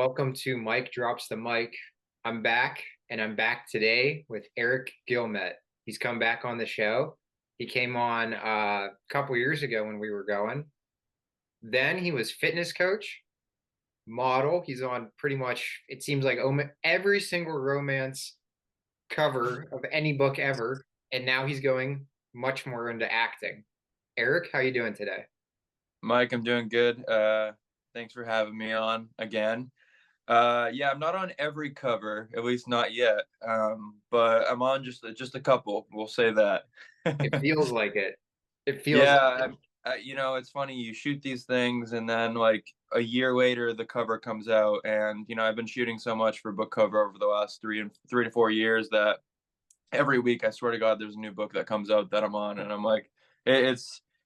welcome to Mike Drops the Mic. I'm back, and I'm back today with Eric Guilmette. He's come back on the show. He came on a couple years ago when we were going. Then he was fitness coach, model. He's on pretty much, it seems like every single romance cover of any book ever. And now he's going much more into acting. Eric, how you doing today? Mike, I'm doing good. Thanks for having me on again. Yeah, I'm not on every cover, at least not yet. But I'm on just a couple. We'll say that. It feels like it. It feels like Yeah, it. it's funny. You shoot these things, and then like a year later, the cover comes out. And I've been shooting so much for book cover over the last 3 to 4 years that every week, I swear to God, there's a new book that comes out that I'm on, and I'm like,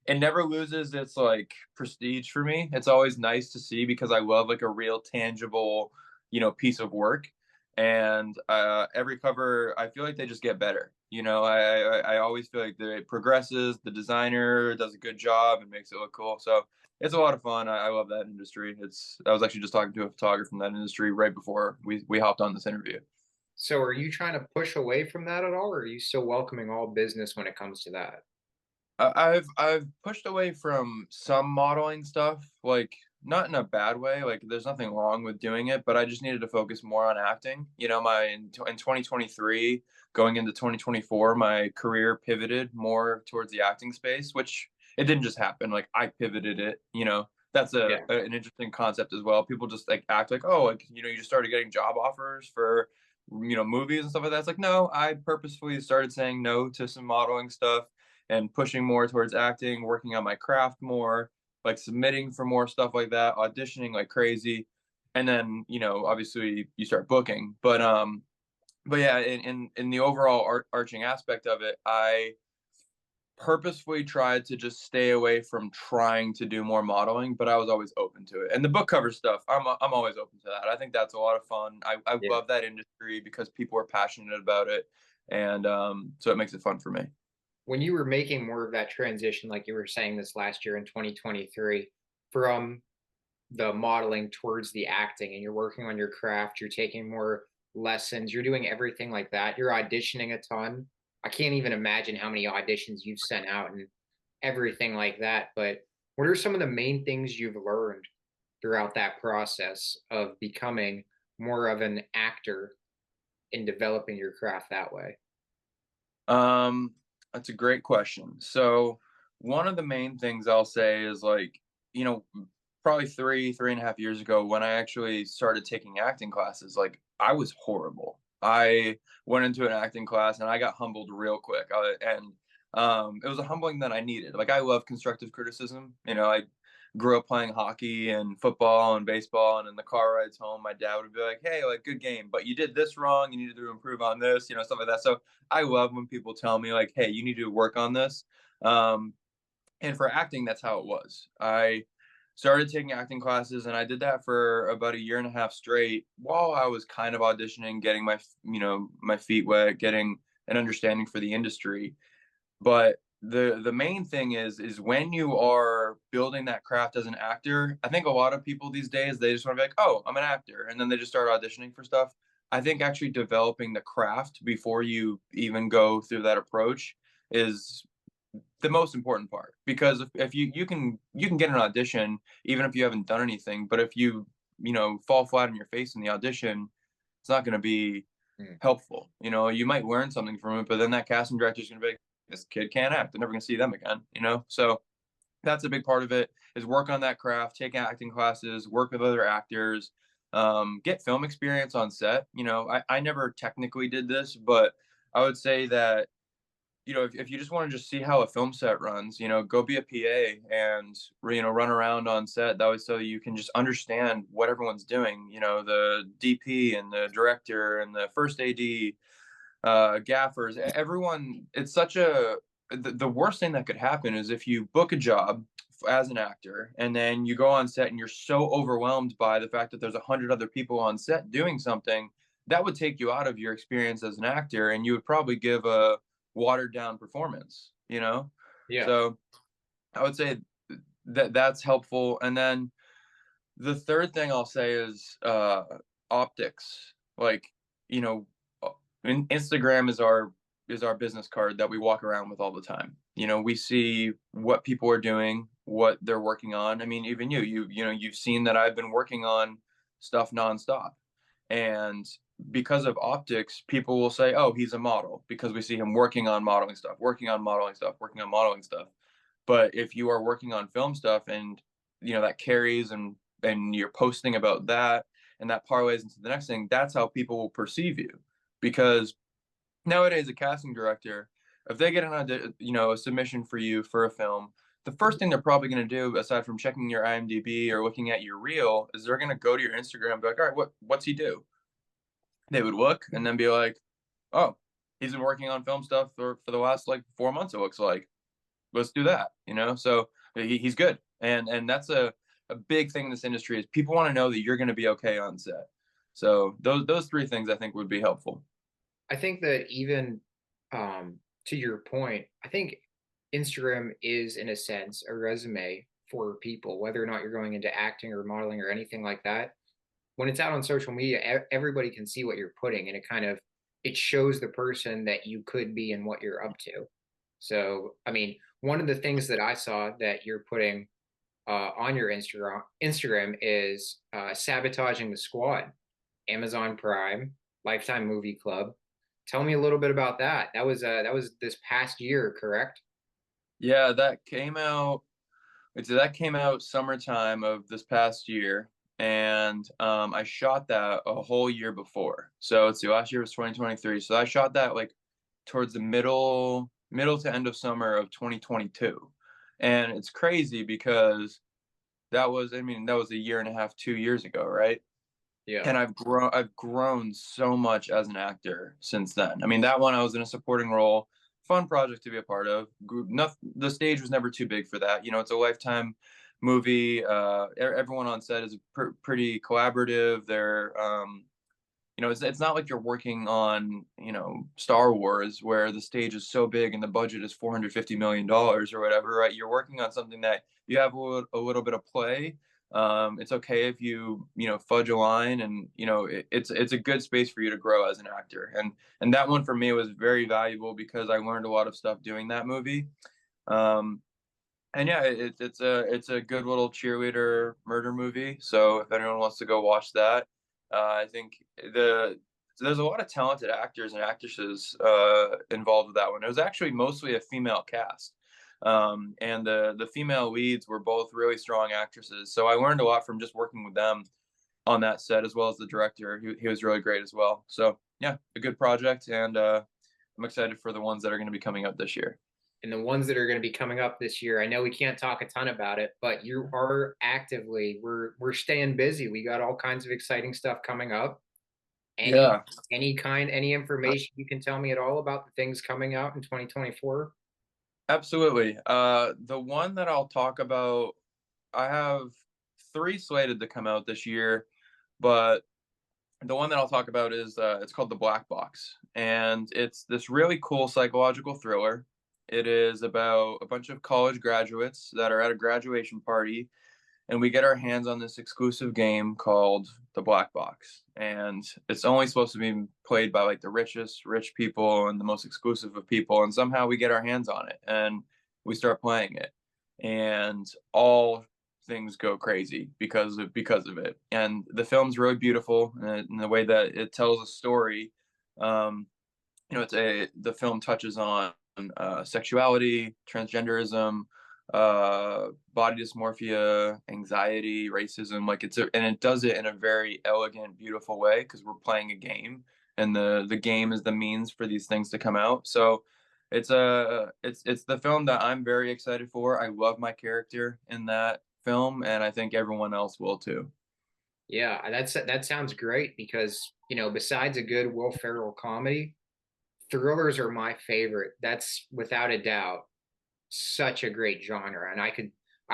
it never loses its like prestige for me. It's always nice to see because I love like a real tangible, piece of work. And every cover, I feel like they just get better. I always feel like it progresses. The designer does a good job and makes it look cool. So it's a lot of fun. I love that industry. I was actually just talking to a photographer from that industry right before we hopped on this interview. So are you trying to push away from that at all, or are you still welcoming all business when it comes to that? I've pushed away from some modeling stuff, like not in a bad way. Like there's nothing wrong with doing it, but I just needed to focus more on acting. In 2023, going into 2024, my career pivoted more towards the acting space, which it didn't just happen. Like I pivoted it. That's Yeah. an interesting concept as well. People just like act like, oh, like you just started getting job offers for movies and stuff like that. It's like no, I purposefully started saying no to some modeling stuff and pushing more towards acting, working on my craft more, like submitting for more stuff like that, auditioning like crazy. And then, obviously you start booking. But yeah, in the overall arching aspect of it, I purposefully tried to just stay away from trying to do more modeling, but I was always open to it. And the book cover stuff, I'm always open to that. I think that's a lot of fun. I Yeah. love that industry because people are passionate about it, and so it makes it fun for me. When you were making more of that transition, like you were saying this last year in 2023, from the modeling towards the acting, and you're working on your craft, you're taking more lessons, you're doing everything like that, you're auditioning a ton. I can't even imagine how many auditions you've sent out and everything like that. But what are some of the main things you've learned throughout that process of becoming more of an actor in developing your craft that way? Um, that's a great question. So one of the main things I'll say is like, you know, probably 3.5 years ago when I actually started taking acting classes, like I was horrible. I went into an acting class and I got humbled real quick. And It was a humbling that I needed. Like I love constructive criticism. I grew up playing hockey and football and baseball, and in the car rides home, my dad would be like, "Hey, like good game, but you did this wrong. You needed to improve on this, stuff like that." So I love when people tell me like, "Hey, you need to work on this." Um, and for acting, that's how it was. I started taking acting classes, and I did that for about a year and a half straight while I was kind of auditioning, getting my feet wet, getting an understanding for the industry. But the main thing is when you are building that craft as an actor, I think a lot of people these days they just want to be like, "Oh, I'm an actor," and then they just start auditioning for stuff. I think actually developing the craft before you even go through that approach is the most important part, because if you can get an audition even if you haven't done anything, but if you fall flat on your face in the audition, it's not going to be Hmm. helpful. You might learn something from it, but then that casting director is going to be like, this kid can't act. They're never going to see them again. So that's a big part of it, is work on that craft, take acting classes, work with other actors, get film experience on set. I never technically did this, but I would say that if you just want to just see how a film set runs, go be a PA and run around on set. That way, so you can just understand what everyone's doing. The DP and the director and the first AD, gaffers, everyone. It's such the worst thing that could happen is if you book a job as an actor and then you go on set and you're so overwhelmed by the fact that there's 100 other people on set doing something that would take you out of your experience as an actor, and you would probably give a watered down performance. Yeah. So I would say that's helpful. And then The third thing I'll say is optics. Like, you know, Instagram is our business card that we walk around with all the time. You know, we see what people are doing, what they're working on. I mean, even you know, you've seen that I've been working on stuff nonstop. And because of optics, people will say, "Oh, he's a model," because we see him working on modeling stuff, working on modeling stuff, working on modeling stuff. But if you are working on film stuff and you know that carries and you're posting about that and that parlays into the next thing, that's how people will perceive you. Because nowadays, a casting director, if they get you know, a submission for you for a film, the first thing they're probably going to do, aside from checking your IMDb or looking at your reel, is they're going to go to your Instagram and be like, all right, what's he do? They would look and then be like, oh, he's been working on film stuff for the last like 4 months, it looks like. Let's do that, you know? So he's good. And that's a big thing in this industry is people want to know that you're going to be okay on set. So those three things I think would be helpful. I think that even to your point, I think Instagram is, in a sense, a resume for people, whether or not you're going into acting or modeling or anything like that. When it's out on social media, everybody can see what you're putting, and it shows the person that you could be and what you're up to. So, I mean, one of the things that I saw that you're putting on your Instagram is sabotaging the squad, Amazon Prime, Lifetime Movie Club. Tell me a little bit about that. That was this past year, correct? Yeah, that came out summertime of this past year, and I shot that a whole year before. So let's see, last year was 2023. So I shot that like towards the middle to end of summer of 2022, and it's crazy because I mean, that was a year and a half, 2 years ago, right? Yeah. And I've grown so much as an actor since then. I mean, that one I was in a supporting role, fun project to be a part of. The stage was never too big for that. You know, it's a Lifetime movie. Everyone on set is pretty collaborative. You know, it's not like you're working on, you know, Star Wars where the stage is so big and the budget is $450 million or whatever, right? You're working on something that you have a little bit of play. It's okay if you know, fudge a line, and you know, it's a good space for you to grow as an actor. And that one for me was very valuable because I learned a lot of stuff doing that movie. Um, and yeah, it's a good little cheerleader murder movie. So if anyone wants to go watch that, I think there's a lot of talented actors and actresses involved with that one. It was actually mostly a female cast, and the female leads were both really strong actresses. So I learned a lot from just working with them on that set, as well as the director. He was really great as well. So yeah, a good project, and I'm excited for the ones that are going to be coming up this year. And the ones that are going to be coming up this year, I know we can't talk a ton about it, but you are actively we're staying busy. We got all kinds of exciting stuff coming up. Any Yeah. any information you can tell me at all about the things coming out in 2024? Absolutely. The one that I'll talk about, I have three slated to come out this year, but the one that I'll talk about is it's called The Black Box, and it's this really cool psychological thriller. It is about a bunch of college graduates that are at a graduation party, and we get our hands on this exclusive game called the Black Box. And it's only supposed to be played by like the richest rich people and the most exclusive of people. And somehow we get our hands on it and we start playing it. And all things go crazy because of it. And the film's really beautiful in the way that it tells a story. Um, you know, the film touches on sexuality, transgenderism, body dysmorphia, anxiety, racism. Like and it does it in a very elegant, beautiful way because we're playing a game, and the game is the means for these things to come out. So it's the film that I'm very excited for. I love my character in that film, and I think everyone else will too. Yeah, that sounds great because, besides a good Will Ferrell comedy, thrillers are my favorite. That's without a doubt such a great genre, and I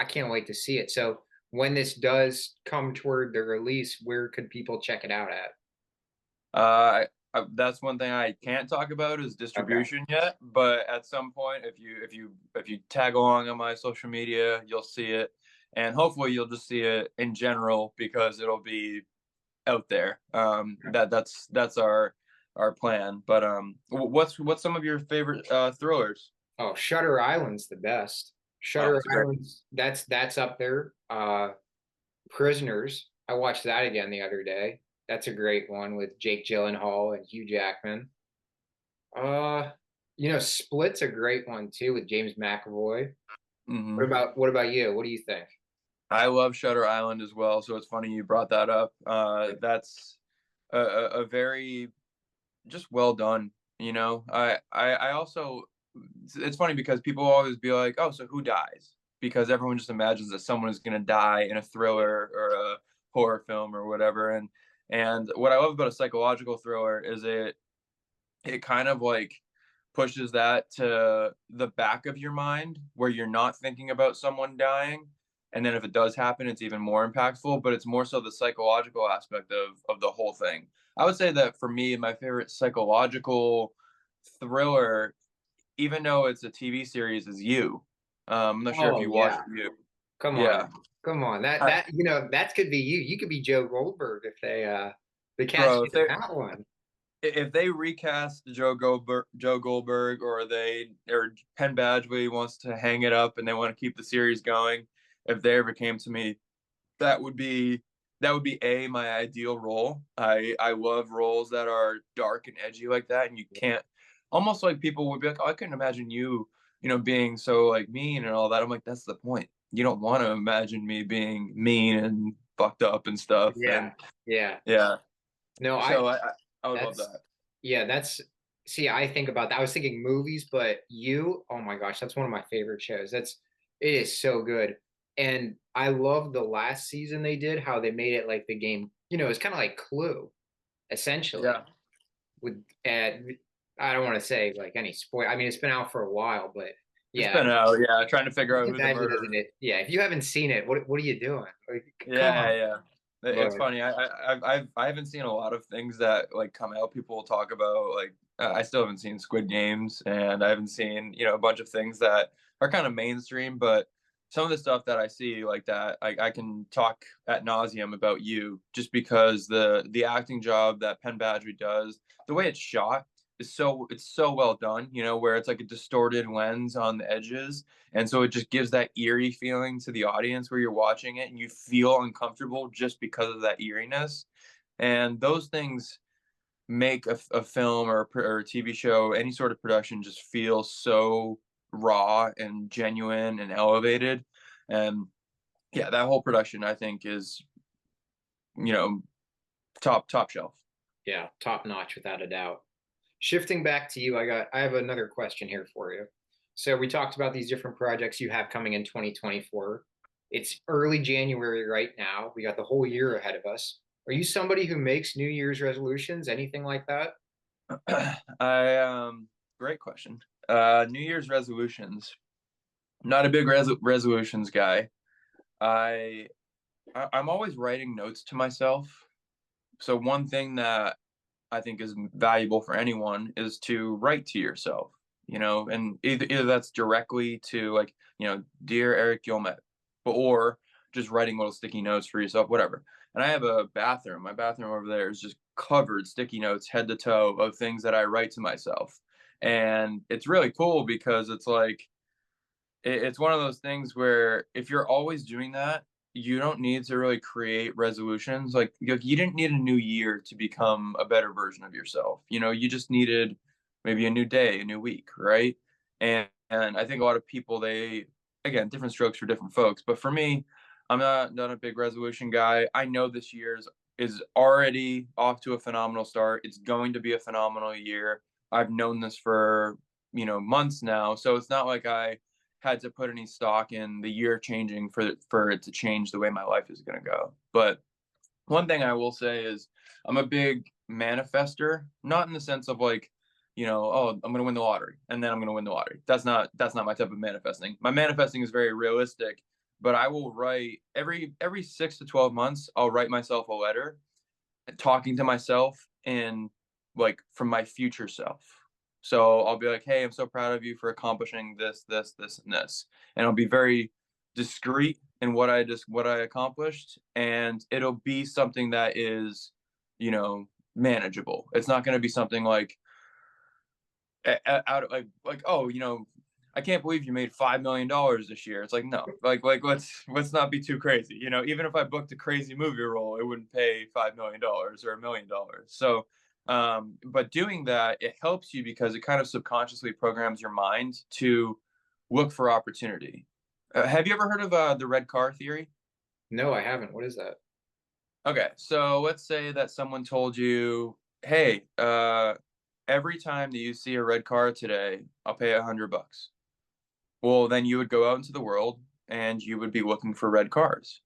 can't wait to see it. So when this does come toward the release, where could people check it out at? That's one thing I can't talk about is Okay. distribution yet. But at some point, if you tag along on my social media, you'll see it. and hopefully you'll just see it in general because it'll be out there. That's our plan. But what's some of your favorite thrillers? Oh, Shutter Island's the best. Oh, Shutter it's a great. Island's that's up there. Prisoners. I watched that again the other day. That's a great one with Jake Gyllenhaal and Hugh Jackman. Uh, Split's a great one too with James McAvoy. Hmm. What about you? What do you think? I love Shutter Island as well, so it's funny you brought that up. That's a very just well done. I also it's funny because people always be like, "Oh, so who dies?" Because everyone just imagines that someone is going to die in a thriller or a horror film or whatever. And what I love about a psychological thriller is it kind of like pushes that to the back of your mind where you're not thinking about someone dying. And then if it does happen, it's even more impactful, but it's more so the psychological aspect of the whole thing. I would say that for me, my favorite psychological thriller, even though it's a TV series, is You. I'm not sure if Oh you watched yeah. You. Come on. Yeah. Come on. That I, that that could be you. You could be Joe Goldberg if they cast bro, you in that one. if they recast Joe Goldberg, or Penn Badgley wants to hang it up and they want to keep the series going, if they ever came to me, that would be my ideal role. I love roles that are dark and edgy like that, and you can't almost like people would be like, oh, I couldn't imagine you being so like mean and all that. I'm like, that's the point. You don't want to imagine me being mean and fucked up and stuff. Yeah. And Yeah. yeah, No, so I would love that's that. yeah, that's see, I think about that. I was thinking movies, but oh my gosh, that's one of my favorite shows. It is so good. And I love the last season they did, how they made it like the game, it's kind of like Clue, essentially. Yeah. With I don't want to say like any spoil. I mean, it's been out for a while, but It's yeah, been out, yeah, trying to figure Eric out who the Guilmette murderer. doesn't it. Yeah, if you haven't seen it, what are you doing? Like, come Yeah, on. yeah. It's But funny. I haven't seen a lot of things that like come out. People will talk about like I still haven't seen Squid Games, and I haven't seen a bunch of things that are kind of mainstream. But some of the stuff that I see like that, I can talk at nauseum about You, just because the acting job that Penn Badgley does, the way it's shot it's so well done. Where it's like a distorted lens on the edges, and so it just gives that eerie feeling to the audience where you're watching it and you feel uncomfortable just because of that eeriness. And those things make a film or a TV show, any sort of production, just feel so raw and genuine and elevated. And yeah, that whole production I think is, you know, top shelf. yeah, top notch without a doubt. Shifting back to you, I have another question here for you. So we talked about these different projects you have coming in 2024. It's early January right now. We got the whole year ahead of us. Are you somebody who makes New Year's resolutions, anything like that? I Great question. New Year's resolutions. Not a big resolutions guy. I I'm always writing notes to myself. So one thing that I think is valuable for anyone is to write to yourself, and either that's directly to like, dear Eric Guilmette, or just writing little sticky notes for yourself, whatever. And I have a bathroom. My bathroom over there is just covered sticky notes head to toe of things that I write to myself. And it's really cool because it's like it's one of those things where if you're always doing that, you don't need to really create resolutions. Like you didn't need a new year to become a better version of yourself. You just needed maybe a new day, a new week, right? And I think a lot of people, they, again, different strokes for different folks. But for me, I'm not a big resolution guy. I know this year's already off to a phenomenal start. It's going to be a phenomenal year. I've known this for months now, so it's not like I had to put any stock in the year changing for it to change the way my life is going to go. But one thing I will say is I'm a big manifester, not in the sense of like, oh, I'm going to win the lottery and then I'm going to win the lottery. That's not my type of manifesting. My manifesting is very realistic, but I will write every 6 to 12 months, I'll write myself a letter talking to myself and like from my future self. So I'll be like, hey, I'm so proud of you for accomplishing this, this, this, and this. And I'll be very discreet in what I accomplished, and it'll be something that is, you know, manageable. It's not going to be something like out of like, oh, you know, I can't believe you made $5 million this year. It's like, no, like let's not be too crazy. You know, even if I booked a crazy movie role, it wouldn't pay $5 million or $1 million. So but doing that, it helps you because it kind of subconsciously programs your mind to look for opportunity. Have you ever heard of the red car theory? No, I haven't. What is that? Okay, so let's say that someone told you, "Hey, every time that you see a red car today, I'll pay $100." Well, then you would go out into the world and you would be looking for red cars.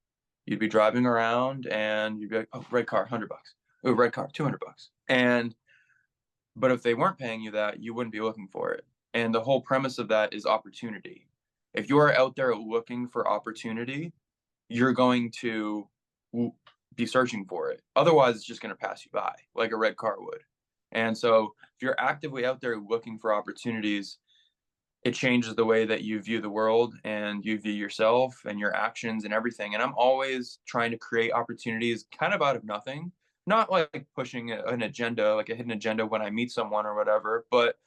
You'd be driving around and you'd be like, "Oh, red car, $100. Oh, red car, $200." And but if they weren't paying you that, you wouldn't be looking for it. And the whole premise of that is opportunity. If you are out there looking for opportunity, you're going to be searching for it. Otherwise, it's just going to pass you by like a red car would. And so, if you're actively out there looking for opportunities, it changes the way that you view the world and you view yourself and your actions and everything. And I'm always trying to create opportunities kind of out of nothing, not like pushing an agenda, like a hidden agenda when I meet someone or whatever, but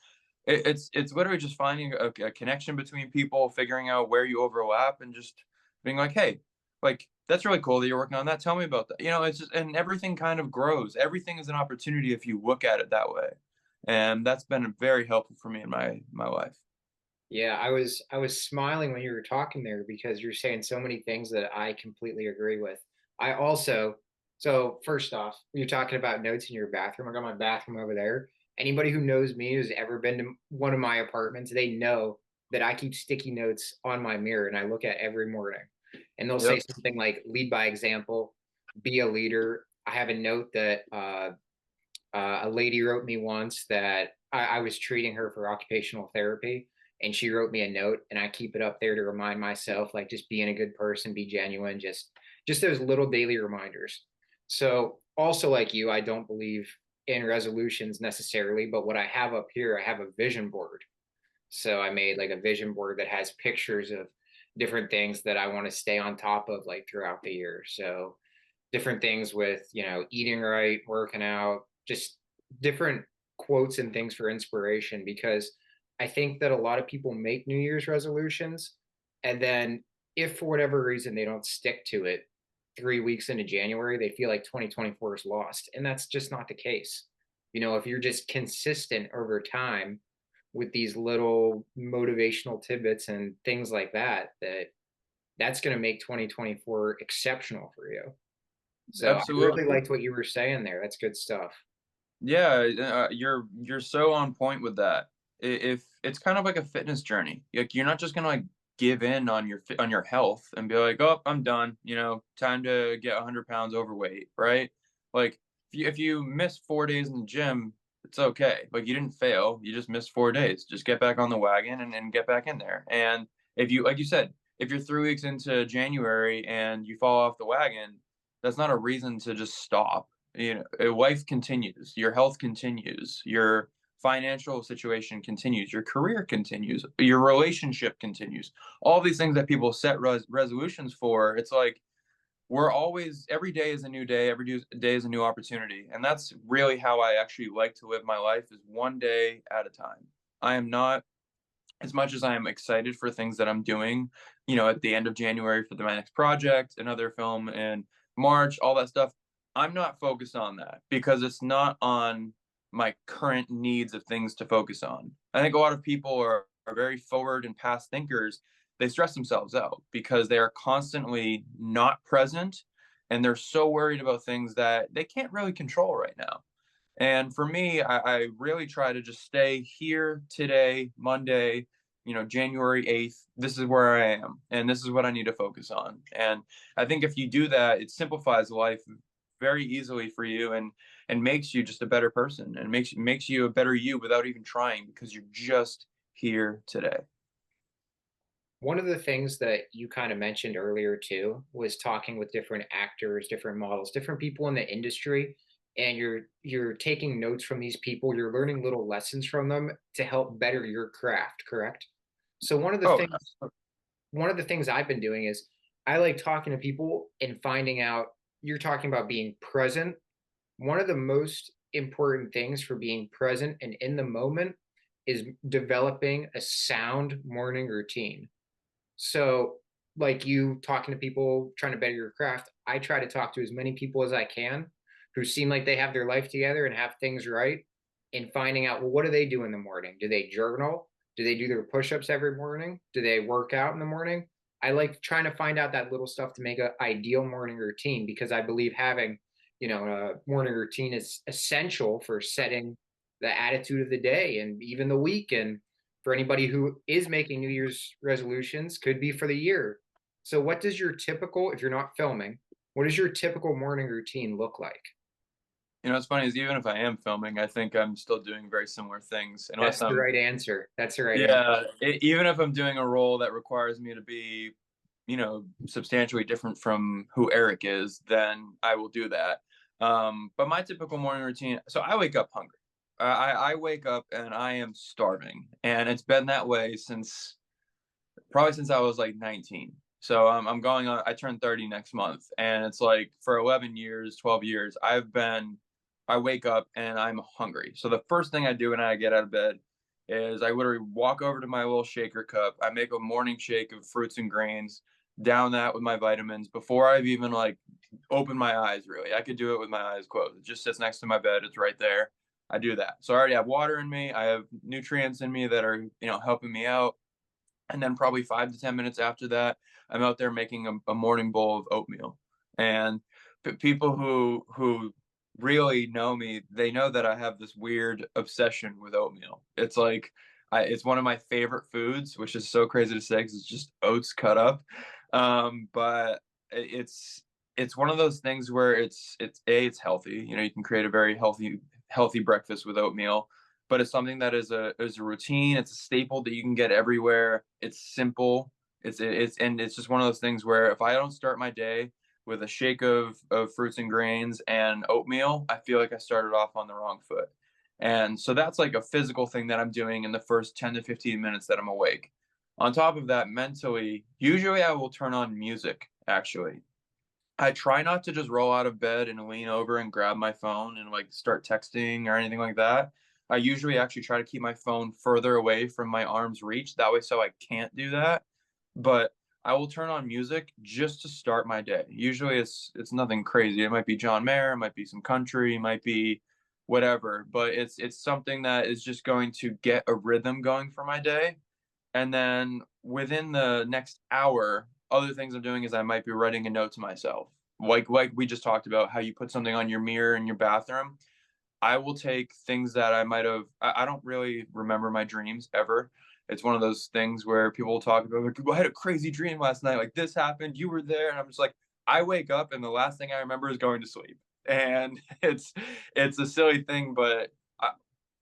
it's literally just finding a connection between people, figuring out where you overlap, and just being like, hey, like that's really cool that you're working on that. Tell me about that. You know, it's just and everything kind of grows. Everything is an opportunity if you look at it that way, and that's been very helpful for me in my life. Yeah, I was smiling when you were talking there because you're saying so many things that I completely agree with. I also, so first off, you're talking about notes in your bathroom. I got my bathroom over there. Anybody who knows me who's ever been to one of my apartments, they know that I keep sticky notes on my mirror and I look at every morning. And they'll say Yep. something like lead by example, be a leader. I have a note that a lady wrote me once that I was treating her for occupational therapy, and she wrote me a note, and I keep it up there to remind myself, like just being a good person, be genuine, just those little daily reminders. So also like you, I don't believe in resolutions necessarily, but what I have up here, I have a vision board. So I made like a vision board that has pictures of different things that I want to stay on top of like throughout the year. So different things with, eating right, working out, just different quotes and things for inspiration because I think that a lot of people make New Year's resolutions and then if for whatever reason they don't stick to it 3 weeks into January, they feel like 2024 is lost. And that's just not the case. If you're just consistent over time with these little motivational tidbits and things like that, that's going to make 2024 exceptional for you. So I Absolutely. really liked what you were saying there. That's good stuff. Yeah, you're so on point with that. If it's kind of like a fitness journey, like you're not just gonna like give in on on your health and be like, oh, I'm done. You know, time to get 100 pounds overweight, right? Like if you miss 4 days in the gym, it's okay. Like you didn't fail, you just missed 4 days. Just get back on the wagon and get back in there. And if you, like you said, if you're 3 weeks into January and you fall off the wagon, that's not a reason to just stop. You know, life continues, your health continues, your financial situation continues, your career continues, your relationship continues, all these things that people set resolutions for. It's like we're always, every day is a new day, every day is a new opportunity, and that's really how I actually like to live my life, is one day at a time. I am not, as much as I am excited for things that I'm doing, you know, at the end of January for my next project, another film in March, all that stuff, I'm not focused on that because it's not on my current needs of things to focus on. I think a lot of people are very forward and past thinkers. They stress themselves out because they are constantly not present and they're so worried about things that they can't really control right now. And for me, I really try to just stay here today, Monday, you know, January 8th. This is where I am, and this is what I need to focus on. And I think if you do that, it simplifies life very easily for you and makes you just a better person and makes you a better you without even trying because you're just here today. One of the things that you kind of mentioned earlier too was talking with different actors, different models, different people in the industry, and you're taking notes from these people, you're learning little lessons from them to help better your craft, correct? So Oh, one of the things I've been doing is I like talking to people and finding out you're talking about being present. One of the most important things for being present and in the moment is developing a sound morning routine. So, like you talking to people trying to better your craft, I try to talk to as many people as I can who seem like they have their life together and have things right, and finding out, well, what do they do in the morning? Do they journal? Do they do their push-ups every morning? Do they work out in the morning? I like trying to find out that little stuff to make an ideal morning routine, because I believe having, a morning routine is essential for setting the attitude of the day and even the week. And for anybody who is making New Year's resolutions, could be for the year. So, what does your typical, if you're not filming, what does your typical morning routine look like? What's funny is even if I am filming, I think I'm still doing very similar things, unless That's the I'm, right answer. That's the right answer. yeah, even if I'm doing a role that requires me to be, substantially different from who Eric is, then I will do that. But my typical morning routine, so I wake up hungry. I wake up and I am starving, and it's been that way since probably since I was like 19. So I'm going on. I turn 30 next month, and it's like for 11 years, 12 years, I wake up and I'm hungry. So the first thing I do when I get out of bed is I literally walk over to my little shaker cup. I make a morning shake of fruits and grains, down that with my vitamins before I've even like opened my eyes. Really, I could do it with my eyes closed. It just sits next to my bed. It's right there. I do that. So I already have water in me. I have nutrients in me that are helping me out. And then probably 5 to 10 minutes after that, I'm out there making a morning bowl of oatmeal. And people who really know me, they know that I have this weird obsession with oatmeal. It's like it's one of my favorite foods, which is so crazy to say because it's just oats cut up. But it's one of those things where it's healthy. You can create a very healthy breakfast with oatmeal, but it's something that is a routine. It's a staple that you can get everywhere. It's simple. It's just one of those things where if I don't start my day with a shake of fruits and grains and oatmeal, I feel like I started off on the wrong foot. And so that's like a physical thing that I'm doing in the first 10 to 15 minutes that I'm awake. On top of that, mentally, usually I will turn on music, actually. I try not to just roll out of bed and lean over and grab my phone and like start texting or anything like that. I usually actually try to keep my phone further away from my arm's reach. That way, so I can't do that. But I will turn on music just to start my day. Usually, it's nothing crazy. It might be John Mayer, it might be some country, it might be whatever. But it's something that is just going to get a rhythm going for my day. And then within the next hour, other things I'm doing is I might be writing a note to myself. Like we just talked about how you put something on your mirror in your bathroom. I will take things that I might have. I don't really remember my dreams ever. It's one of those things where people will talk about like, well, I had a crazy dream last night. Like this happened, you were there, and I'm just like, I wake up and the last thing I remember is going to sleep. And it's a silly thing, but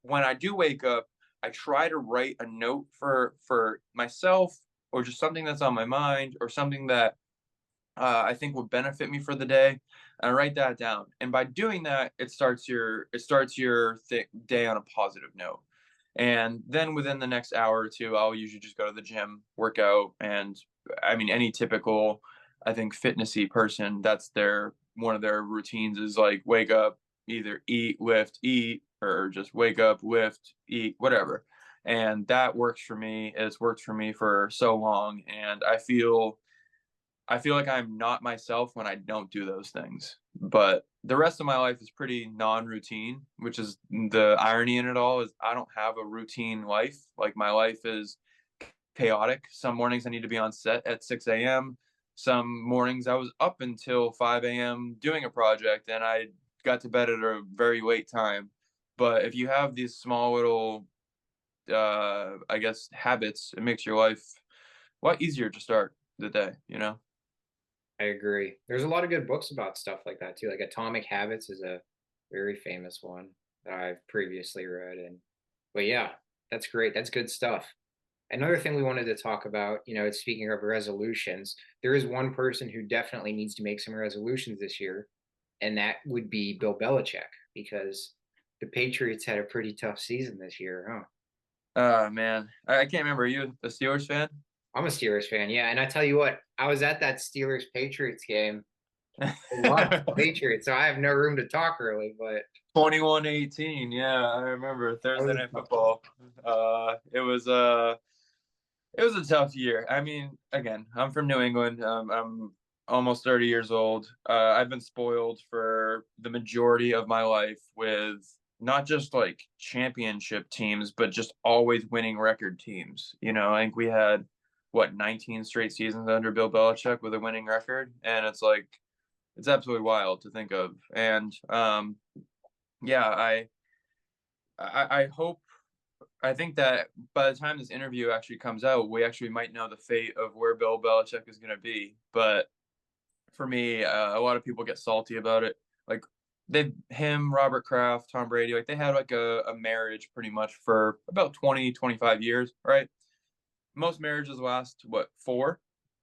when I do wake up, I try to write a note for myself or just something that's on my mind or something that I think would benefit me for the day. And I write that down. And by doing that, it starts your day on a positive note. And then within the next hour or two, I'll usually just go to the gym, work out, and I mean any typical, I think fitnessy person, that's their one of their routines is like wake up, either eat, lift, eat, or just wake up, lift, eat, whatever. And that works for me. It's worked for me for so long, and I feel like I'm not myself when I don't do those things. But the rest of my life is pretty non-routine, which is the irony in it all is I don't have a routine life. Like my life is chaotic. Some mornings I need to be on set at 6 a.m. Some mornings I was up until 5 a.m. doing a project and I got to bed at a very late time. But if you have these small little, I guess, habits, it makes your life a lot easier to start the day. I agree. There's a lot of good books about stuff like that too. Like Atomic Habits is a very famous one that I've previously read. And but yeah, that's great. That's good stuff. Another thing we wanted to talk about, speaking of resolutions, there is one person who definitely needs to make some resolutions this year, and that would be Bill Belichick, because the Patriots had a pretty tough season this year, huh? Man, I can't remember. Are you a Steelers fan? I'm a Steelers fan, yeah. And I tell you what, I was at that Steelers Patriots game. I love the Patriots, so I have no room to talk really, but 21-18. Yeah, I remember I Thursday was, Night Football. It was a tough year. I mean, again, I'm from New England. I'm almost 30 years old. I've been spoiled for the majority of my life with not just like championship teams, but just always winning record teams. I think we had what 19 straight seasons under Bill Belichick with a winning record, and it's like it's absolutely wild to think of. And yeah, I hope I think that by the time this interview actually comes out, we actually might know the fate of where Bill Belichick is going to be. But for me, a lot of people get salty about it. Like him, Robert Kraft, Tom Brady, like they had like a marriage pretty much for about 20, 25 years, right? Most marriages last what, 4?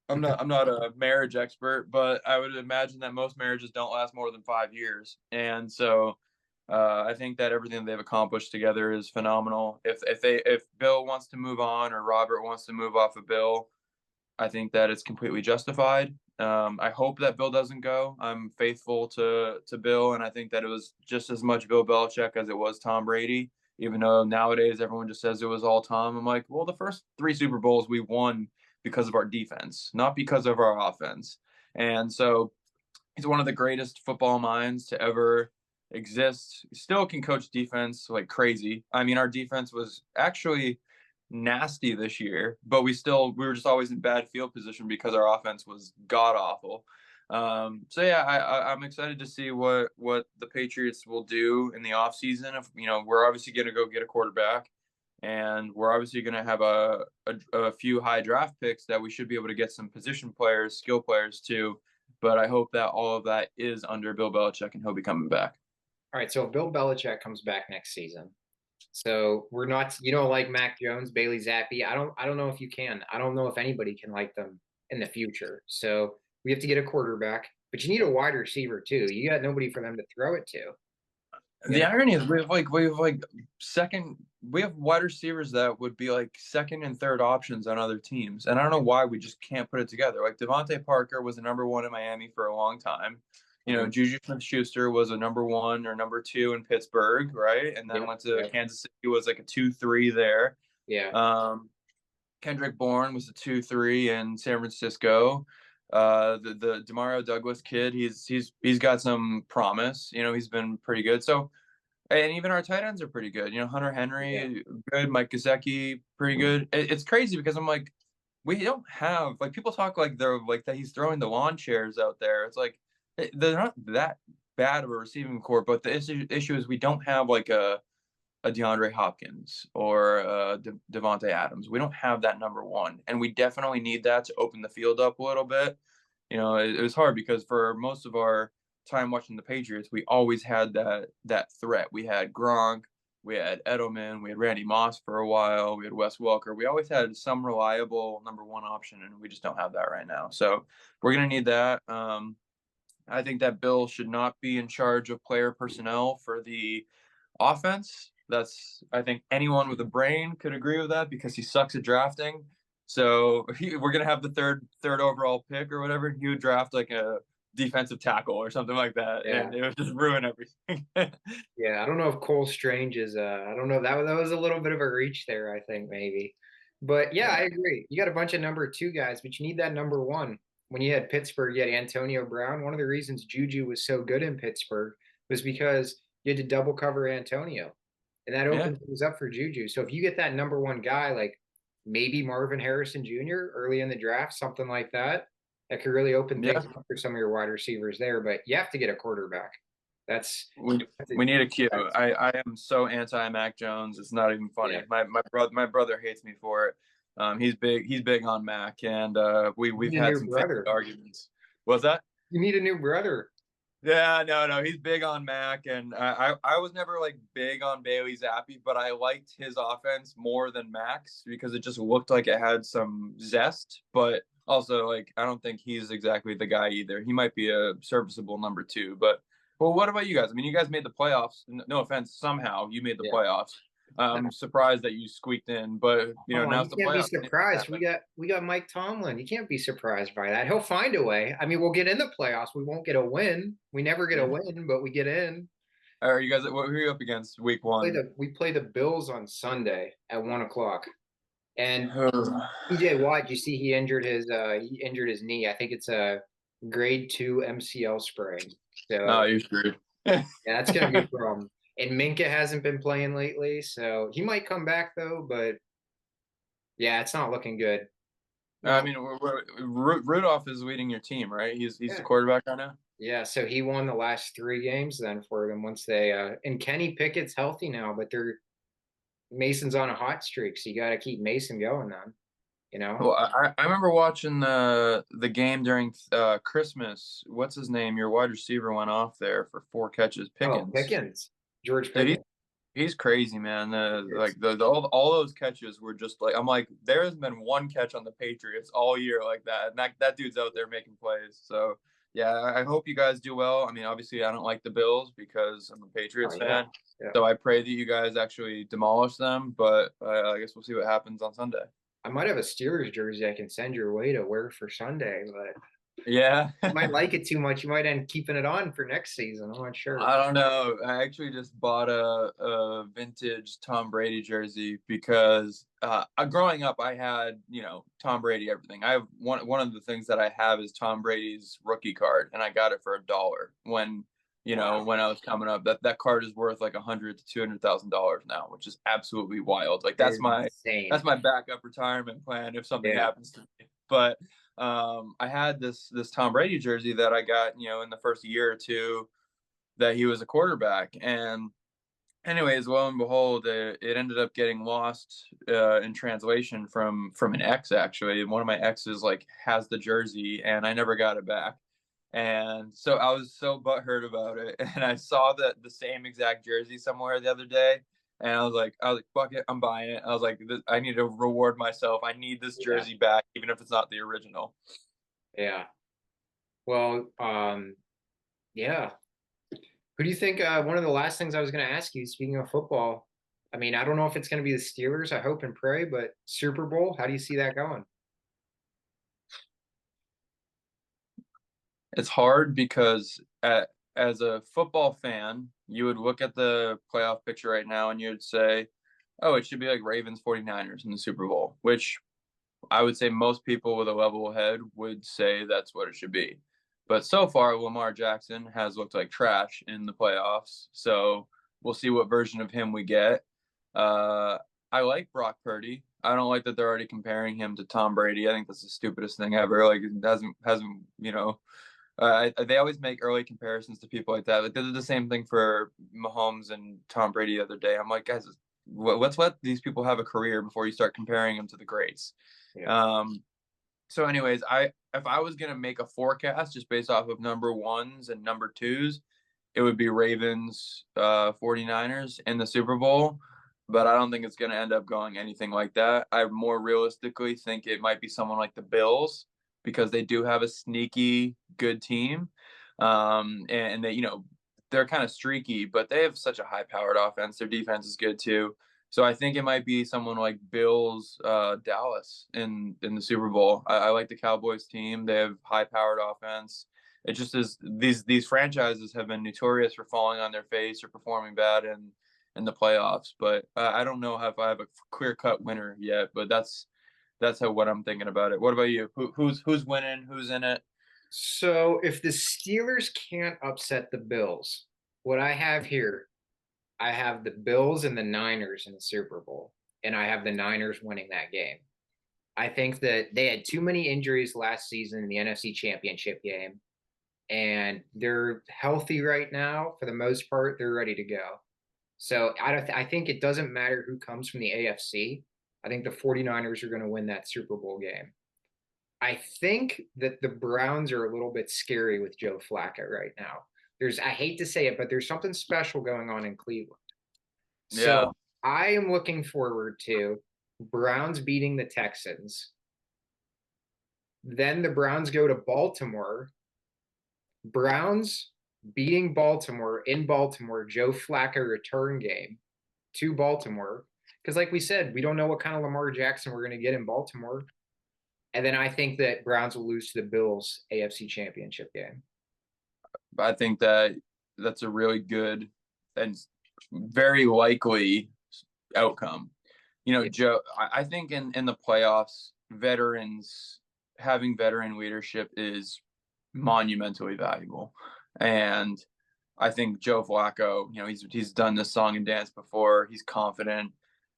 I'm not a marriage expert, but I would imagine that most marriages don't last more than 5 years. And so I think that everything they've accomplished together is phenomenal. If Bill wants to move on or Robert wants to move off of Bill, I think that it's completely justified. I hope that Bill doesn't go. I'm faithful to Bill, and I think that it was just as much Bill Belichick as it was Tom Brady. Even though nowadays everyone just says it was all Tom, I'm like, well, the first 3 Super Bowls we won because of our defense, not because of our offense. And so he's one of the greatest football minds to ever exist. He still can coach defense like crazy. I mean, our defense was actually nasty this year, but we were just always in bad field position because our offense was god awful. So yeah, I'm excited to see what the Patriots will do in the offseason. If we're obviously going to go get a quarterback, and we're obviously going to have a few high draft picks that we should be able to get some position players, skill players too. But I hope that all of that is under Bill Belichick and he'll be coming back. all right, so if Bill Belichick comes back next season, so we're not, you don't like Mac Jones, Bailey Zappi. I don't know if you can. I don't know if anybody can like them in the future. So we have to get a quarterback, but you need a wide receiver too. You got nobody for them to throw it to. You The know? irony is we have second we have wide receivers that would be like second and third options on other teams. And I don't know why we just can't put it together. Like Devontae Parker was a number 1 in Miami for a long time. Mhm. Juju Smith-Schuster was a number 1 or number 2 in Pittsburgh, right? And then Yep, went to yep, Kansas City, was like a 2-3 there. yeah. Um, Kendrick Bourne was a 2-3 in San Francisco. The Demario Douglas kid, he's got some promise. He's been pretty good. So, and even our tight ends are pretty good. Hunter Yeah. Henry, good. Mike Gesicki, pretty good. It's crazy because I'm like, we don't have like people talk like they're like that he's throwing the lawn chairs out there. It's like they're not that bad of a receiving core, but the issue is we don't have like a DeAndre Hopkins or Devontae Adams. We don't have that number 1, and we definitely need that to open the field up a little bit. It was hard because for most of our time watching the Patriots, we always had that threat. We had Gronk, we had Edelman, we had Randy Moss for a while, we had Wes Welker. We always had some reliable number 1 option, and we just don't have that right now. So we're gonna need that. I think that Bill should not be in charge of player personnel for the offense. I think anyone with a brain could agree with that because he sucks at drafting. So we're gonna have the third overall pick or whatever. He would draft like a defensive tackle or something like that, Yeah. and it would just ruin everything. Yeah. I don't know if Cole Strange is I don't know. That was a little bit of a reach there, I think maybe. But yeah, I Yeah, agree. You got a bunch of number 2 guys, but you need that number 1. When you had Pittsburgh, you had Antonio Brown. One of the reasons Juju was so good in Pittsburgh was because you had to double cover Antonio. And that yeah, opens things up for Juju. So if you get that number 1 guy, like maybe Marvin Harrison Jr. early in the draft, something like that, that could really open things yeah. up for some of your wide receivers there. But you have to get a quarterback. That's We need a Q. I am so anti Mac Jones. It's not even yeah. funny. My brother hates me for it. He's big on Mac, and You we've need a had new some family brother. arguments. What's that? You need a new brother. Yeah, no, he's big on Mac, and I was never like big on Bailey Zappi, but I liked his offense more than Mac's because it just looked like it had some zest. But also, like, I don't think he's exactly the guy either. He might be a serviceable number 2, but well, what about you guys? I mean, you guys made the playoffs. No offense, somehow you made the Yeah. playoffs. I'm surprised that you squeaked in, but Come on, now you it's the can't be playoffs. Anything can surprised. We happen. got we got Mike Tomlin. You can't be surprised by that. He'll find a way. I mean, we'll get in the playoffs. We won't get a win. We never get a Yeah. win, but we get in. Are you guys? What who are you up against week one? We play the Bills on Sunday at 1 o'clock. And TJ Watt, you see he injured his knee. I think it's a grade 2 MCL sprain. No, So you're screwed. yeah, that's gonna be a problem. And Minka hasn't been playing lately, so he might come back though, but yeah, it's not looking good. I Not mean, Rudolph is leading your team, right? He's the yeah. quarterback right now. Yeah, so he won the last 3 games then for them once they and Kenny Pickett's healthy now, but they're Mason's on a hot streak, so you got to keep Mason going then, you know? Well, I remember watching the game during Christmas. What's his name? Your wide receiver went off there for 4 catches. Oh, Pickens. Pickens, George Dude, Pickens. he's crazy, man. It's, All those catches were just like I'm like there has been one catch on the Patriots all year like that, and that dude's out there making plays. So yeah, I hope you guys do well. I mean, obviously I don't like the Bills because I'm a oh Patriots yeah, fan, yeah. so I pray that you guys actually demolish them. But I guess we'll see what happens on Sunday. I might have a Steelers jersey I can send your way to wear for Sunday, but Yeah. you might like it too much. You might end keeping it on for next season. I'm not sure. I don't know. I actually just bought a vintage Tom Brady jersey because growing up, I had, Tom Brady everything. I have one of the things that I have is Tom Brady's rookie card, and I got it for $1 when, Wow, when I was coming up. That card is worth like 100 to $200,000 now, which is absolutely wild. Like it is insane. that's my backup retirement plan if something Yeah. happens to me. But I had this Tom Brady jersey that I got, in the first year or two that he was a quarterback. And anyways, lo and behold, it ended up getting lost in translation from an ex. Actually, one of my exes like has the jersey, and I never got it back. And so I was so butthurt about it. And I saw the same exact jersey somewhere the other day. And I was like, fuck it, I'm buying it. I was like, I need to reward myself. I need this Yeah. jersey back, even if it's not the original. Yeah. Well, yeah. Who do you think? One of the last things I was going to ask you, speaking of football, I mean, I don't know if it's going to be the Steelers. I hope and pray, but Super Bowl, how do you see that going? It's hard because as a football fan, you would look at the playoff picture right now and you'd say, oh, it should be like Ravens 49ers in the Super Bowl, which I would say most people with a level head would say that's what it should be. But so far, Lamar Jackson has looked like trash in the playoffs. So we'll see what version of him we get. Uh, I like Brock Purdy. I don't like that they're already comparing him to Tom Brady. I think that's the stupidest thing ever. Like, it hasn't they always make early comparisons to people like that. Like they did the same thing for Mahomes and Tom Brady the other day. I'm like, guys, let's let these people have a career before you start comparing them to the greats. Yeah. So, anyways, if I was gonna make a forecast just based off of number ones and number twos, it would be Ravens, 49ers in the Super Bowl. But I don't think it's gonna end up going anything like that. I more realistically think it might be someone like the Bills because they do have a sneaky good team, and they they're kind of streaky, but they have such a high powered offense. Their defense is good too. So I think it might be someone like Bills, Dallas in the Super Bowl. I like the Cowboys team. They have high powered offense. It just is these franchises have been notorious for falling on their face or performing bad in the playoffs. But I don't know if I have a clear cut winner yet. But that's how what I'm thinking about it. What about you? Who's winning? Who's in it? So if the Steelers can't upset the Bills, what I have here, I have the Bills and the Niners in the Super Bowl, and I have the Niners winning that game. I think that they had too many injuries last season in the NFC Championship game, and they're healthy right now for the most part. They're ready to go. So I think it doesn't matter who comes from the AFC. I think the 49ers are going to win that Super Bowl game. I think that the Browns are a little bit scary with Joe Flacco right now. I hate to say it, but there's something special going on in Cleveland. Yeah. So I am looking forward to Browns beating the Texans. Then the Browns go to Baltimore. Browns beating Baltimore in Baltimore, Joe Flacco return game. to Baltimore. Because, like we said, we don't know what kind of Lamar Jackson we're going to get in Baltimore. And then I think that Browns will lose to the Bills AFC Championship game. I think that that's a really good and very likely outcome. You know, Yeah. Joe, I think in the playoffs, veterans having veteran leadership is monumentally valuable. And I think Joe Flacco, you know, he's done this song and dance before. He's confident.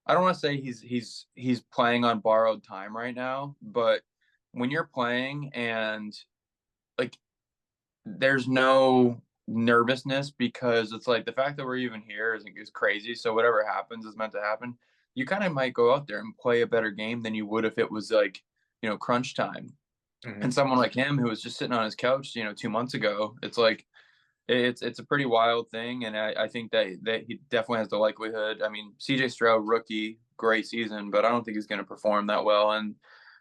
I don't want to say he's playing on borrowed time right now, but when you're playing and like there's no nervousness because it's like the fact that we're even here is crazy. So whatever happens is meant to happen. You kind of might go out there and play a better game than you would if it was like, you know, crunch time. And Mhm. someone like him who was just sitting on his couch, you know, 2 months ago, it's like it's a pretty wild thing. And I think that he definitely has the likelihood. I mean, CJ Stroud, rookie, great season, but I don't think he's going to perform that well in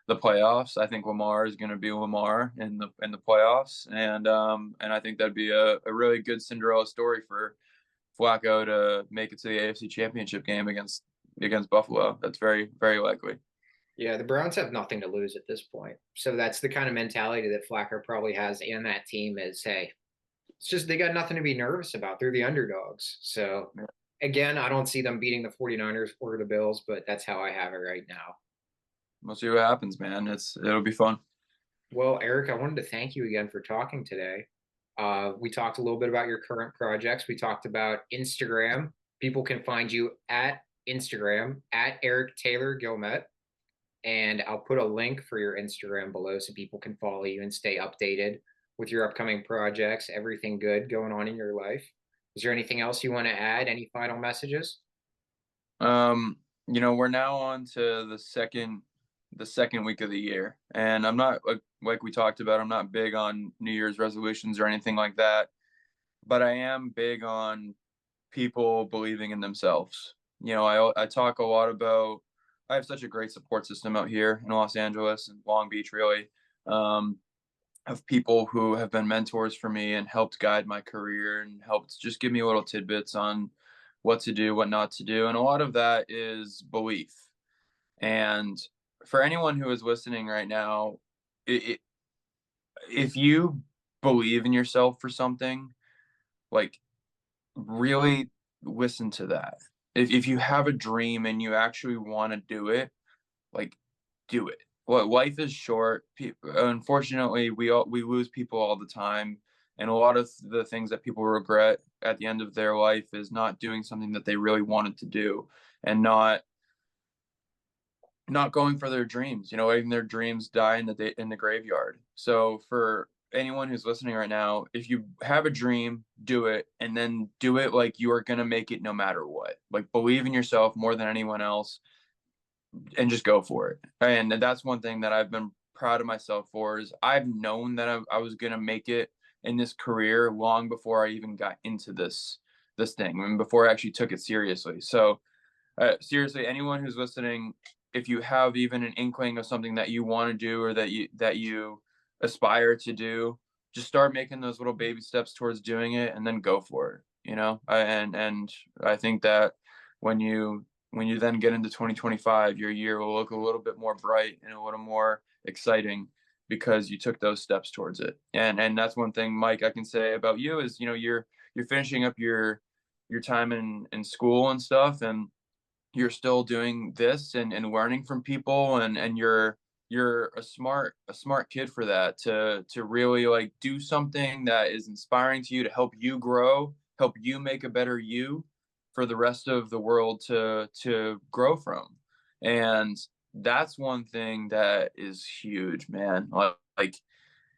the playoffs. I think Lamar is going to be Lamar in the playoffs, and I think that'd be a really good Cinderella story for Flacco to make it to the AFC Championship game against Buffalo. That's very very likely. Yeah, the Browns have nothing to lose at this point. So that's the kind of mentality that Flacco probably has in that team is, hey, it's just they got nothing to be nervous about. They're the underdogs. So again, I don't see them beating the 49ers or the Bills, but that's how I have it right now. We'll see what happens, man. It'll be fun. Well, Eric, I wanted to thank you again for talking today. We talked a little bit about your current projects. We talked about Instagram. People can find you at Instagram at Eric Taylor Guilmette. And I'll put a link for your Instagram below so people can follow you and stay updated with your upcoming projects, everything good going on in your life. Is there anything else you want to add? Any final messages? You know, we're now on to the second week of the year, and I'm not like we talked about. I'm not big on New Year's resolutions or anything like that, but I am big on people believing in themselves. You know, I talk a lot about. I have such a great support system out here in Los Angeles and Long Beach, really, um, of people who have been mentors for me and helped guide my career and helped just give me little tidbits on what to do, what not to do. And a lot of that is belief. And for anyone who is listening right now, it, if you believe in yourself for something, like really listen to that. If you have a dream and you actually want to do it, like do it. Well, life is short. Unfortunately, we lose people all the time, and a lot of the things that people regret at the end of their life is not doing something that they really wanted to do, and not going for their dreams. You know, letting their dreams die in the graveyard. So for anyone who's listening right now, if you have a dream, do it, and then do it like you are gonna make it no matter what. Like believe in yourself more than anyone else and just go for it. And that's one thing that I've been proud of myself for is I've known that I was gonna make it in this career long before I even got into this thing, I mean, before I actually took it seriously. So seriously, anyone who's listening, if you have even an inkling of something that you want to do or that you aspire to do, just start making those little baby steps towards doing it, and then go for it. You know, and I think that when you then get into 2025, your year will look a little bit more bright and a little more exciting because you took those steps towards it. And that's one thing, Mike, I can say about you is, you know, you're finishing up your time in school and stuff, and you're still doing this and learning from people, and you're a smart kid for that, to really like do something that is inspiring to you, to help you grow, help you make a better you for the rest of the world to grow from. And that's one thing that is huge, man. Like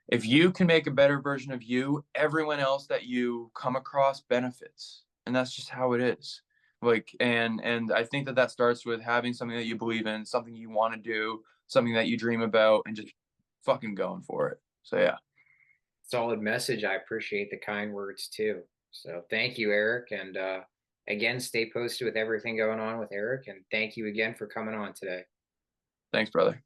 if you can make a better version of you, everyone else that you come across benefits. And that's just how it is. Like, and I think that starts with having something that you believe in, something you want to do, something that you dream about, and just fucking going for it. So yeah. Solid message. I appreciate the kind words too. So thank you, Eric. And again, stay posted with everything going on with Eric. And thank you again for coming on today. Thanks, brother.